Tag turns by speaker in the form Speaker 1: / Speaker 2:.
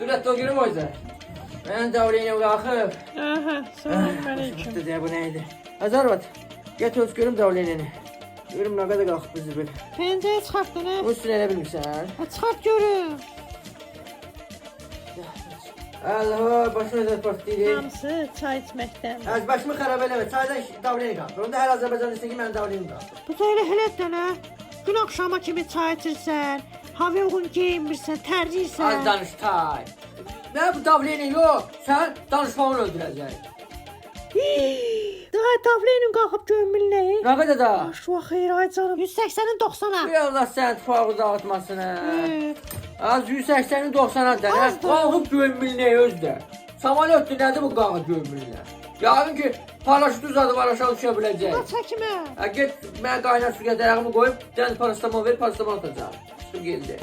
Speaker 1: Dur et o günüm oysa. Ben davranayım kalkıp.
Speaker 2: Aha, selam aleyküm.
Speaker 1: Dedi bu neydi? Azarvat. Get öz görüm davranayım. Görüm ne kadar kalkıp bizi böyle.
Speaker 2: Pencere çıkarttın ha.
Speaker 1: Bu üstüne ne bilmişsen?
Speaker 2: Çıkart görüm.
Speaker 1: Allah başıma da partiydi.
Speaker 2: Hamısı çay içməkdən.
Speaker 1: Az başımı xarab eləmə. Çaydan davranayım kalkıp. Onda her Azerbaycan desin ki ben davranayım kalkıp.
Speaker 2: Bu da elə helətdən ha. Gün axşama kimi çay içirsən, hava uyğun geyinmirsən,
Speaker 1: Az
Speaker 2: tərciysən.
Speaker 1: danış tay. Ne bu davranayım yok. Sen danışmağını öldüreceksin.
Speaker 2: Daha tavlenin qalxıb gömülləyi.
Speaker 1: Ne kadar da?
Speaker 2: Şu xeyr ay canım. 180-in 90-a.
Speaker 1: Ey Allah sen tufağı dağıtmasın ha.
Speaker 2: Evet.
Speaker 1: Az 180'in 90'a da.
Speaker 2: Azdır.
Speaker 1: Kalkıp gömmülüne özde. Samolyot nedir bu kalkıp gömmülüne? Yarın ki paraşüt uzadı var aşağı düşebilecek.
Speaker 2: Buna çəkmə.
Speaker 1: Ha git ben kaynar su getireyim koyup deniz parasetamol ver parasetamol atacağım. Su geldi.